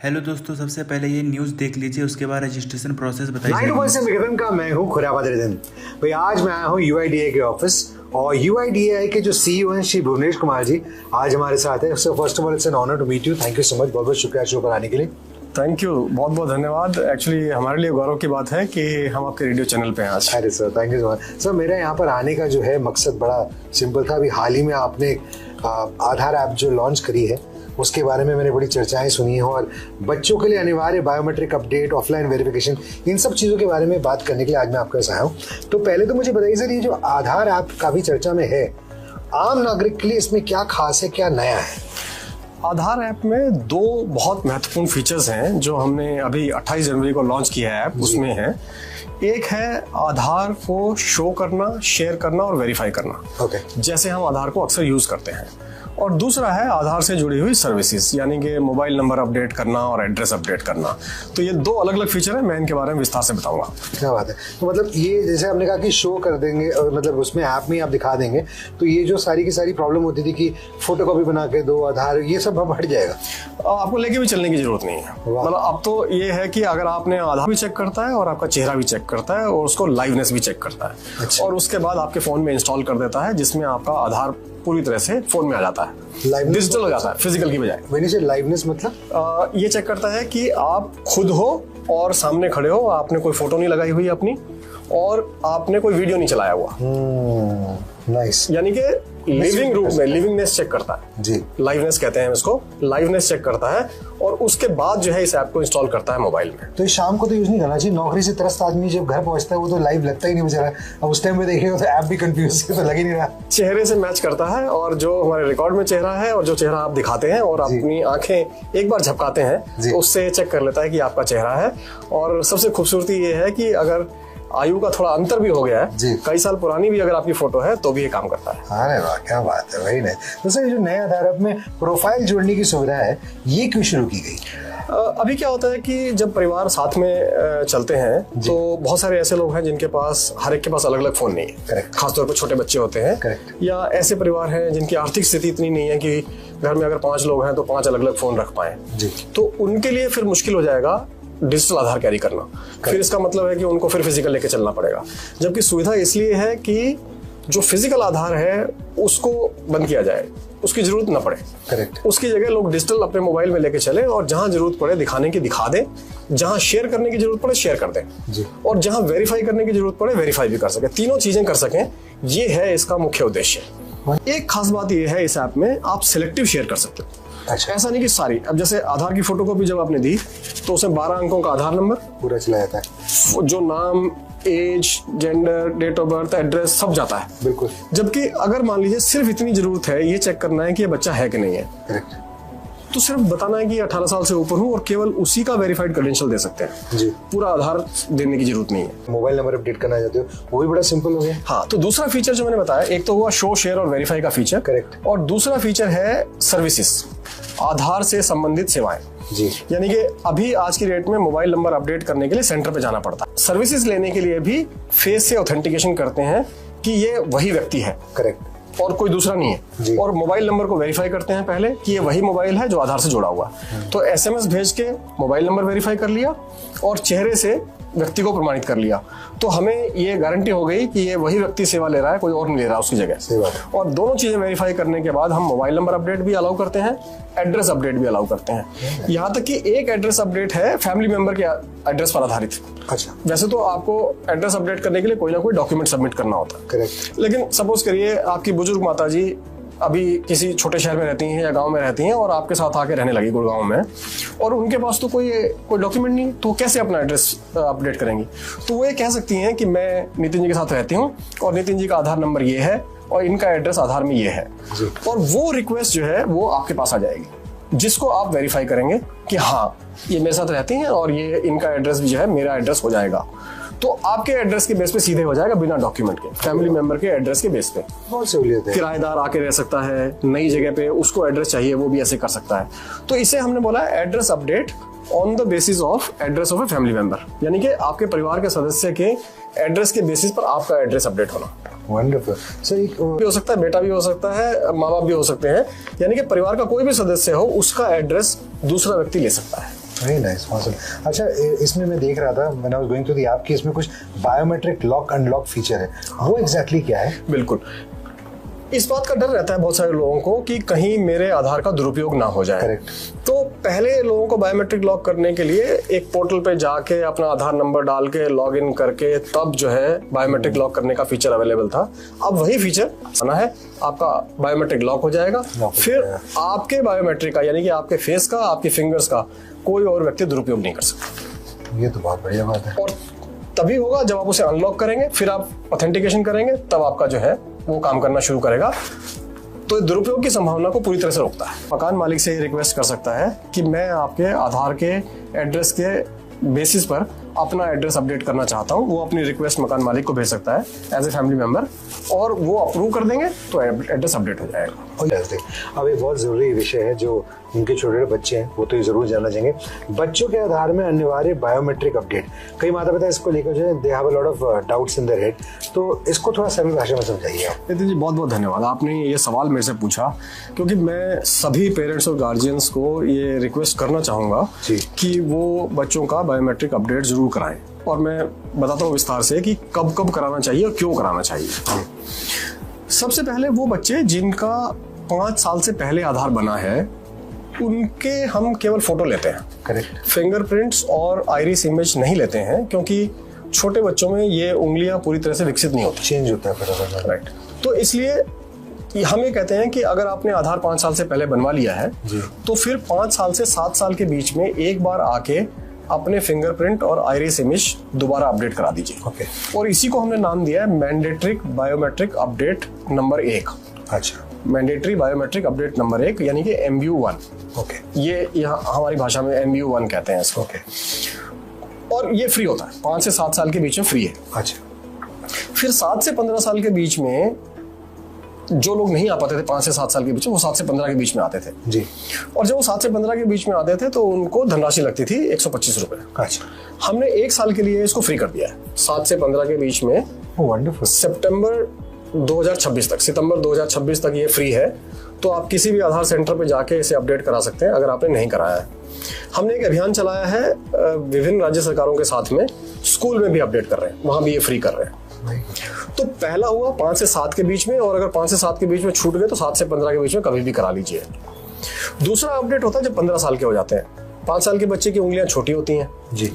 Hello दोस्तों, सबसे पहले ये न्यूज़ देख लीजिए, उसके बाद रजिस्ट्रेशन प्रोसेस बताइए। 9 का मैं हूँ खुराबाद रिदन भाई। आज मैं आया हूँ UIDAI के ऑफिस और UIDAI के जो CEO हैं श्री भुवनेश कुमार जी आज हमारे साथ है। So first of all it's an honour to meet you. Thank you so much, बहुत बहुत शुक्रिया शो पर आने के लिए। थैंक यू, बहुत बहुत धन्यवाद। एक्चुअली हमारे लिए गौरव की बात है कि हम आपके रेडियो चैनल पे हैं आज। अरे sir, thank you so much. Sir, मेरा यहाँ पर आने का जो है मकसद बड़ा सिंपल था। अभी हाल ही में आपने आधार ऐप जो लॉन्च करी है उसके बारे में मैंने बड़ी चर्चाएं सुनी हैं और बच्चों के लिए अनिवार्य बायोमेट्रिक अपडेट, ऑफलाइन वेरिफिकेशन, इन सब चीज़ों के बारे में बात करने के लिए आज मैं आपके पास आया हूँ। तो पहले तो मुझे बताइए सर, ये जो आधार ऐप काफ़ी चर्चा में है, आम नागरिक के लिए इसमें क्या खास है, क्या नया है? आधार ऐप में दो बहुत महत्वपूर्ण फीचर्स हैं जो हमने अभी 28 जनवरी को लॉन्च किया है ऐप। उसमें है, एक है आधार को शो करना, शेयर करना और वेरीफाई करना। जैसे हम आधार को अक्सर यूज करते हैं। और दूसरा है आधार से जुड़ी हुई सर्विसेज, यानी कि मोबाइल नंबर अपडेट करना और एड्रेस अपडेट करना। तो ये दो अलग अलग फीचर है, मैं इनके बारे में विस्तार से बताऊंगा। क्या बात है। तो मतलब ये जैसे आपने कहा कि शो कर देंगे, मतलब उसमें ऐप में आप दिखा देंगे, तो ये जो सारी की सारी प्रॉब्लम होती थी कि फोटोकॉपी बना के दो आधार, ये सब अब हट जाएगा। आपको लेके भी चलने की जरूरत नहीं है। मतलब अब तो ये है कि अगर आपने आधार भी चेक करता है और आपका चेहरा भी चेक करता है और उसको लाइवनेस भी चेक करता है। अच्छा। और उसके बाद आपके फोन में इंस्टॉल कर देता है, जिसमें आपका आधार पूरी तरह से फोन में आ जाता है, डिजिटल हो जाता है फिजिकल की बजाय। मैंने से लाइवनेस मतलब ये चेक करता है कि आप खुद हो और सामने खड़े हो, आपने कोई फोटो नहीं लगाई हुई अपनी और आपने कोई वीडियो नहीं चलाया हुआ। नाइस। यानी कि लिविंग रूम में लिविंगनेस चेक करता है जी, लाइवनेस कहते हैं इसको। लाइवनेस चेक करता है और उसके बाद जो है इस ऐप को इंस्टॉल करता है मोबाइल में। तो शाम को तो यूज नहीं करना चाहिए। नौकरी से त्रस्त आदमी जब घर पहुंचता है वो तो लाइव लगता ही नहीं बेचारा। अब उस टाइम पे देखेगा तो ऐप भी कंफ्यूज तो लग ही नहीं रहा। चेहरे से मैच करता है और जो हमारे रिकॉर्ड में चेहरा है और जो चेहरा आप दिखाते हैं और अपनी आंखें एक बार झपकाते हैं तो उससे चेक कर लेता है कि आपका चेहरा है। और सबसे खूबसूरती ये है कि अगर आयु का थोड़ा अंतर भी हो गया है, कई साल पुरानी भी अगर आपकी फोटो है तो भी ये काम करता है। अरे वाह, क्या बात है, वही नहीं। तो सर, ये जो नया आधार ऐप में प्रोफाइल जोड़ने की सुविधा है, ये क्यों शुरू की गई? अभी क्या होता है कि जब परिवार साथ में चलते हैं तो बहुत सारे ऐसे लोग हैं जिनके पास हर एक के पास अलग अलग फोन नहीं है। खासतौर पर छोटे बच्चे होते हैं या ऐसे परिवार हैं जिनकी आर्थिक स्थिति इतनी नहीं है कि घर में अगर 5 लोग हैं तो 5 अलग अलग फोन रख पाए। तो उनके लिए फिर मुश्किल हो जाएगा डिजिटल आधार कैरी करना। फिर इसका मतलब है कि उनको फिर फिजिकल लेके चलना पड़ेगा। जबकि सुविधा इसलिए है कि जो फिजिकल आधार है उसको बंद किया जाए, उसकी जरूरत ना पड़े। उसकी जगह लोग डिजिटल अपने मोबाइल में लेके चले और जहां जरूरत पड़े दिखाने की दिखा दें, जहां शेयर करने की जरूरत पड़े शेयर कर दें और जहां वेरीफाई करने की जरूरत पड़े वेरीफाई भी कर सके। तीनों चीजें कर सकें, ये है इसका मुख्य उद्देश्य। एक खास बात यह है, इस ऐप में आप सिलेक्टिव शेयर कर सकते हो। अच्छा। ऐसा नहीं कि सारी। अब जैसे आधार की फोटोकॉपी जब आपने दी तो उसमें 12 अंकों का आधार नंबर पूरा चला जाता है, जो नाम, age, gender, date of birth, address सब जाता है। बिल्कुल। जबकि अगर मान लीजिए सिर्फ इतनी जरूरत है ये चेक करना है कि ये बच्चा है कि नहीं है, तो सिर्फ बताना है कि 18 साल से ऊपर हूँ और केवल उसी का वेरीफाइड क्रेडेंशियल दे सकते हैं जी। पूरा आधार देने की जरूरत नहीं है। मोबाइल नंबर अपडेट करना चाहते हो वो भी बड़ा सिंपल हो गया। हाँ, तो दूसरा फीचर जो मैंने बताया, एक तो हुआ शो, शेयर और वेरीफाई का फीचर। करेक्ट। और दूसरा फीचर है सर्विसेज, आधार से संबंधित सेवाएं जी। यानी कि अभी आज की डेट में मोबाइल नंबर अपडेट करने के लिए सेंटर पे जाना पड़ता है। सर्विसेज लेने के लिए भी फेस से ऑथेंटिकेशन करते हैं कि ये वही व्यक्ति है। करेक्ट। और कोई दूसरा नहीं है। और मोबाइल नंबर को वेरीफाई करते हैं पहले कि ये वही मोबाइल है जो आधार से जुड़ा हुआ है। तो SMS भेज के मोबाइल नंबर वेरीफाई कर लिया और चेहरे से व्यक्ति को प्रमाणित कर लिया, तो हमें ये गारंटी हो गई कि ये वही व्यक्ति सेवा ले रहा है, कोई और नहीं ले रहा उसकी जगह। और दोनों चीजें वेरीफाई करने के बाद हम मोबाइल नंबर अपडेट भी अलाउ करते हैं, एड्रेस अपडेट भी अलाउ करते हैं। यहाँ तक कि एक एड्रेस अपडेट है फैमिली मेंबर के एड्रेस पर आधारित। अच्छा। वैसे तो आपको एड्रेस अपडेट करने के लिए कोई ना कोई डॉक्यूमेंट सबमिट करना होता है। करेक्ट। लेकिन सपोज करिए आपकी बुजुर्ग माता जी अभी किसी छोटे शहर में रहती हैं या गांव में रहती हैं और आपके साथ आके रहने लगी गुड़गांव में, और उनके पास तो कोई डॉक्यूमेंट नहीं, तो कैसे अपना एड्रेस अपडेट करेंगी? तो वो ये कह सकती हैं कि मैं नितिन जी के साथ रहती हूँ और नितिन जी का आधार नंबर ये है और इनका एड्रेस आधार में ये है, और वो रिक्वेस्ट जो है वो आपके पास आ जाएगी, जिसको आप वेरीफाई करेंगे कि हाँ ये मेरे साथ रहती हैं और ये इनका एड्रेस भी जो है मेरा एड्रेस हो जाएगा। तो आपके एड्रेस के बेस पे सीधे हो जाएगा, बिना डॉक्यूमेंट के, फैमिली मेंबर के एड्रेस के बेस पे। बहुत सहूलियत है। किराएदार आके रह सकता है, नई जगह पे उसको एड्रेस चाहिए वो भी ऐसे कर सकता है। तो इसे हमने बोला address update on the basis of address of a family member, यानी कि आपके परिवार के सदस्य के एड्रेस के बेसिस पर आपका एड्रेस अपडेट होना। वंडरफुल। सो भी हो सकता है, बेटा भी हो सकता है, माँ बाप भी हो सकते हैं, यानी कि परिवार का कोई भी सदस्य हो उसका एड्रेस दूसरा व्यक्ति ले सकता है। Very nice, awesome. अच्छा, इसमें मैं देख रहा था when I was going to the app कि इसमें कुछ बायोमेट्रिक लॉक अनलॉक फीचर है, वो एग्जैक्टली क्या है? बिल्कुल, इस बात का डर रहता है बहुत सारे लोगों को कि कहीं मेरे आधार का दुरुपयोग ना हो जाए। करेक्ट। तो पहले लोगों को बायोमेट्रिक लॉक करने के लिए एक पोर्टल पे जाके अपना आधार नंबर डाल के लॉग इन करके तब जो है बायोमेट्रिक लॉक करने का फीचर अवेलेबल था। अब वही फीचर आना है, आपका बायोमेट्रिक लॉक हो जाएगा, फिर आपके बायोमेट्रिक का यानी कि आपके फेस का, आपके फिंगर्स का कोई और व्यक्ति दुरुपयोग नहीं कर सकता। ये तो बहुत बढ़िया बात है। और तभी होगा जब आप उसे अनलॉक करेंगे, फिर आप ऑथेंटिकेशन करेंगे, तब आपका जो है वो काम करना शुरू करेगा। तो दुरुपयोग की संभावना को पूरी तरह से रोकता है। मकान मालिक से रिक्वेस्ट कर सकता है कि मैं आपके आधार के एड्रेस के बेसिस पर अपना एड्रेस अपडेट करना चाहता हूँ। वो अपनी रिक्वेस्ट मकान मालिक को भेज सकता है एज ए फैमिली मेंबर, और वो अप्रूव कर देंगे तो एड्रेस अपडेट हो जाएगा। अब एक बहुत जरूरी विषय है जो उनके छोटे बच्चे हैं वो तो ये जरूर जानना चाहेंगे, बच्चों के आधार में अनिवार्य बायोमेट्रिक अपडेट। कई माता पिता इसको लेकर जो है they have a lot of doubts in their head, तो इसको थोड़ा सरल भाषा में समझाइए आप। नितिन जी, बहुत बहुत धन्यवाद, आपने ये सवाल मेरे से पूछा, क्योंकि मैं सभी पेरेंट्स और गार्जियंस को ये रिक्वेस्ट करना चाहूँगा कि वो बच्चों का बायोमेट्रिक अपडेट जरूर कराएं। और मैं बताता हूँ विस्तार से कि कब कब कराना चाहिए और क्यों कराना चाहिए। सबसे पहले वो बच्चे जिनका 5 साल से पहले आधार बना है, उनके हम केवल फोटो लेते हैं। करेक्ट। फिंगरप्रिंट्स और आइरिस इमेज नहीं लेते हैं, क्योंकि छोटे बच्चों में ये उंगलियां पूरी तरह से विकसित नहीं होती, चेंज होता है। राइट। तो इसलिए हम ये कहते हैं कि अगर आपने आधार 5 साल से पहले बनवा लिया है तो फिर 5 साल से 7 साल के बीच में एक बार आके अपने फिंगरप्रिंट और आइरिस इमेज दोबारा अपडेट करा दीजिए। ओके। और इसी को हमने नाम दिया है मैंडेटरी बायोमेट्रिक अपडेट नंबर 1। अच्छा। मैंडेटरी बायोमेट्रिक अपडेट नंबर 1 यानी कि MBU1। ओके। ये यहाँ हमारी भाषा में MBU1 कहते हैं इसको। ओके। और ये फ्री होता है, 5 से 7 साल के बीच में फ्री है। अच्छा। फिर 7 से 15 साल के बीच में जो लोग नहीं आ पाते थे 5 से 7 साल के बीच में, वो 7 से 15 के बीच में आते थे जी। और जब वो 7 से 15 के बीच में आते थे तो उनको धनराशि लगती थी 125 रुपए। अच्छा। हमने 1 साल के लिए इसको फ्री कर दिया है। 7 से 15 के बीच में वंडरफुल। सितंबर 2026 तक ये फ्री है। तो आप किसी भी आधार सेंटर पे जाके इसे अपडेट करा सकते हैं अगर आपने नहीं कराया है। हमने एक अभियान चलाया है विभिन्न राज्य सरकारों के साथ में, स्कूल में भी अपडेट कर रहे हैं, वहां भी ये फ्री कर रहे हैं। तो पहला हुआ 5 से 7 के बीच में, और अगर 5 से 7 के बीच में छूट गए तो 7 से 15 के बीच में कभी भी करा लीजिए। दूसरा अपडेट होता है जब 15 साल के हो जाते हैं। 5 साल के बच्चे की उंगलियां छोटी होती हैं जी,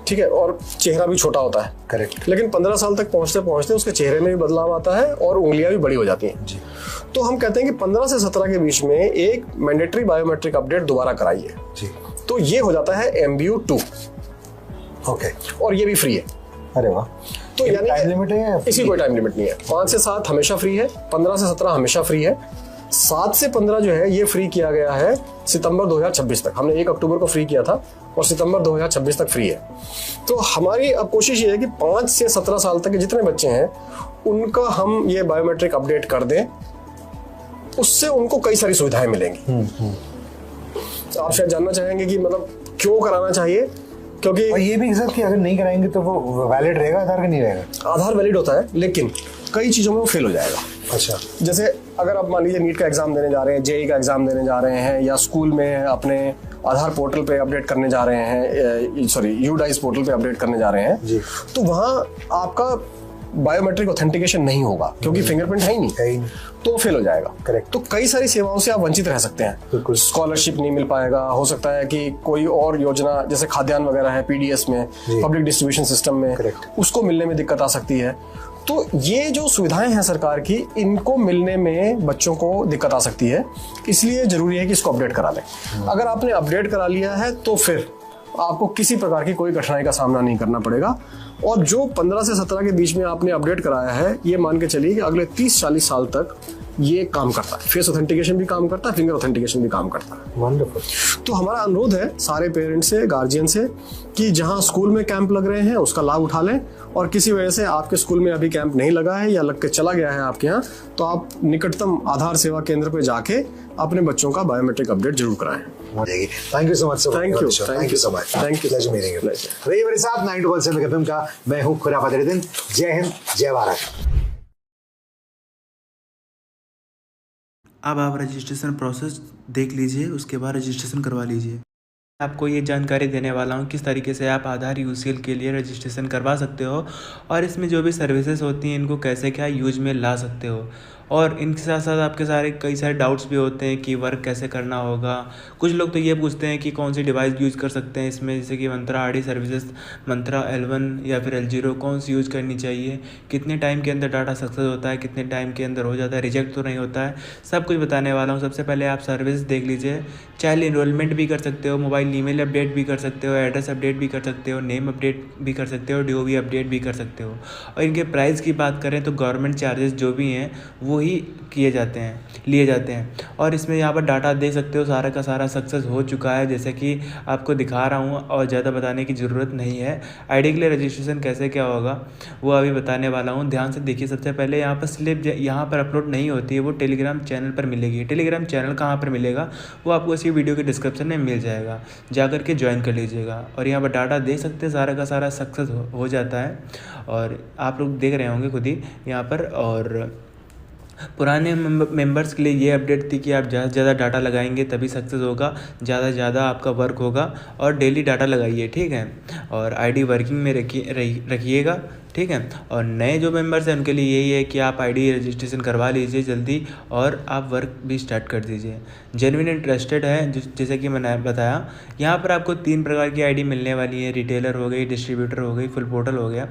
ठीक है, और चेहरा भी छोटा होता है। करेक्ट। लेकिन 15 साल तक पहुंचते पहुंचते उसके चेहरे में भी बदलाव आता है और उंगलियां भी बड़ी हो जाती हैं जी। तो हम कहते हैं कि 15 से 17 के बीच में एक मैंडेटरी बायोमेट्रिक अपडेट दोबारा कराइए जी। तो ये हो जाता है MBU2। ओके। और ये भी फ्री है। अरे वाह। तो यानी टाइम लिमिट है? इसी कोई टाइम लिमिट नहीं है। 5 से 7 हमेशा फ्री है, 15 से 17 हमेशा फ्री है, 7 से 15 जो है ये फ्री किया गया है सितंबर 2026 तक। हमने 1 अक्टूबर को फ्री किया था और सितंबर 2026 तक फ्री है। तो हमारी अब कोशिश ये है कि 5 से 17 साल तक के जितने बच्चे हैं उनका हम ये बायोमेट्रिक अपडेट कर दें, उससे उनको कई सारी सुविधाएं मिलेंगी। तो आप शायद जानना चाहेंगे कि मतलब क्यों कराना चाहिए, क्योंकि और ये भी सर कि अगर नहीं कराएंगे तो वो वैलिड रहेगा आधार का, नहीं रहेगा? आधार वैलिड होता है लेकिन कई चीजों में वो फेल हो जाएगा। अच्छा। जैसे अगर आप मान लीजिए नीट का एग्जाम देने जा रहे हैं, JEE का एग्जाम देने जा रहे हैं, या स्कूल में अपने आधार पोर्टल पे अपडेट करने जा रहे हैं, सॉरी UDICE पोर्टल पे अपडेट करने जा रहे हैं जी। तो वहाँ आपका बायोमेट्रिक ऑथेंटिकेशन नहीं होगा क्योंकि फिंगरप्रिंट है ही नहीं, तो फेल हो जाएगा। करेक्ट। तो कई सारी सेवाओं से आप वंचित रह सकते हैं। बिल्कुल। स्कॉलरशिप नहीं मिल पाएगा, हो सकता है कि कोई और योजना जैसे खाद्यान्न वगैरह है PDS में, पब्लिक डिस्ट्रीब्यूशन सिस्टम में, उसको मिलने में दिक्कत आ सकती है। तो ये जो सुविधाएं हैं सरकार की, इनको मिलने में बच्चों को दिक्कत आ सकती है, इसलिए जरूरी है कि इसको अपडेट करा लें। अगर आपने अपडेट करा लिया है तो फिर आपको किसी प्रकार की कोई कठिनाई का सामना नहीं करना पड़ेगा। और जो 15 से 17 के बीच में आपने अपडेट कराया है, ये मान के चलिए कि अगले 30-40 साल तक ये काम करता है। फेस ऑथेंटिकेशन भी काम करता है, फिंगर ऑथेंटिकेशन भी काम करता है। वंडरफुल। तो हमारा अनुरोध है सारे पेरेंट्स से, गार्जियन से, कि जहां स्कूल में कैंप लग रहे हैं उसका लाभ उठा लें, और किसी वजह से आपके स्कूल में अभी कैंप नहीं लगा है या लग के चला गया है आपके यहाँ, तो आप निकटतम आधार सेवा केंद्र पर जाके अपने बच्चों का बायोमेट्रिक अपडेट जरूर कराएं। Thank you so much. Thank you so much. Thank you. Pleasure meeting you. रही मेरे साथ 92% FM का मैं हूं खुराफत रिदिन। जय हिंद, जय भारत। अब आप रजिस्ट्रेशन प्रोसेस देख लीजिए, उसके बाद रजिस्ट्रेशन करवा लीजिए। आपको ये जानकारी देने वाला हूँ किस तरीके से आप आधार यूसीएल के लिए रजिस्ट्रेशन करवा सकते हो और इसमें जो भी सर्विसेज होती हैं इनको कैसे क्या यूज में ला सकते हो। और इनके साथ साथ आपके कई सारे डाउट्स भी होते हैं कि वर्क कैसे करना होगा। कुछ लोग तो ये पूछते हैं कि कौन सी डिवाइस यूज़ कर सकते हैं इसमें, जैसे कि मंत्रा आरडी सर्विसेज, मंत्रा L1 या फिर L0 कौन सी यूज़ करनी चाहिए, कितने टाइम के अंदर डाटा सक्सेस होता है, कितने टाइम के अंदर हो जाता है, रिजेक्ट तो नहीं होता है, सब कुछ बताने वाला हूँ। सबसे पहले आप सर्विस देख लीजिए। चाइल्ड इनरोलमेंट भी कर सकते हो, मोबाइल ईमेल अपडेट भी कर सकते हो, एड्रेस अपडेट भी कर सकते हो, नेम अपडेट भी कर सकते हो, DOB अपडेट भी कर सकते हो। और इनके प्राइस की बात करें तो गवर्नमेंट चार्जेस जो भी हैं वो ही लिए जाते हैं। और इसमें यहाँ पर डाटा देख सकते हो, सारा का सारा सक्सेस हो चुका है जैसे कि आपको दिखा रहा हूँ और ज़्यादा बताने की ज़रूरत नहीं है। आईडी के लिए रजिस्ट्रेशन कैसे क्या होगा वो अभी बताने वाला हूँ, ध्यान से देखिए। सबसे पहले यहाँ पर स्लिप यहाँ पर अपलोड नहीं होती है, वो टेलीग्राम चैनल पर मिलेगी। टेलीग्राम चैनल कहाँ पर मिलेगा वो आपको इसी वीडियो के डिस्क्रिप्शन में मिल जाएगा, जा कर के ज्वाइन कर लीजिएगा। और यहाँ पर डाटा देख सकते हैं, सारा का सारा सक्सेस हो जाता है और आप लोग देख रहे होंगे खुद ही यहाँ पर। और पुराने मेंबर्स के लिए ये अपडेट थी कि आप ज़्यादा से ज़्यादा डाटा लगाएंगे तभी सक्सेस होगा, ज़्यादा से ज़्यादा आपका वर्क होगा। और डेली डाटा लगाइए, ठीक है। और आईडी वर्किंग में रखिएगा, ठीक है। और नए जो मेंबर्स हैं उनके लिए यही है कि आप आईडी रजिस्ट्रेशन करवा लीजिए जल्दी और आप वर्क भी स्टार्ट कर दीजिए। जेन्युइन एंड ट्रस्टेड है, जैसे कि मैंने बताया। यहाँ पर आपको 3 प्रकार की आईडी मिलने वाली है, रिटेलर हो गई, डिस्ट्रीब्यूटर हो गई, फुल पोर्टल हो गया।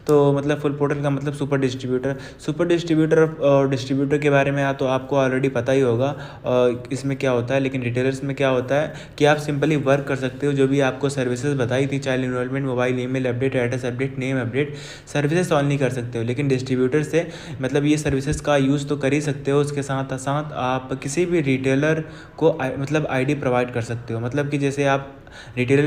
तो मतलब फुल पोर्टल का मतलब सुपर डिस्ट्रीब्यूटर और डिस्ट्रीब्यूटर के बारे में तो आपको ऑलरेडी पता ही होगा इसमें क्या होता है। लेकिन रिटेलर्स में क्या होता है कि आप सिंपली वर्क कर सकते हो, जो भी आपको सर्विसेज बताई थी, child enrolment, mobile email update, address update, name update, services on नहीं कर सकते हो। लेकिन डिस्ट्रीब्यूटर से मतलब ये सर्विसेज का यूज़ तो कर ही सकते हो, उसके साथ साथ आप किसी भी रिटेलर को मतलब आईडी प्रोवाइड कर सकते हो। मतलब कि जैसे आप रिटेलर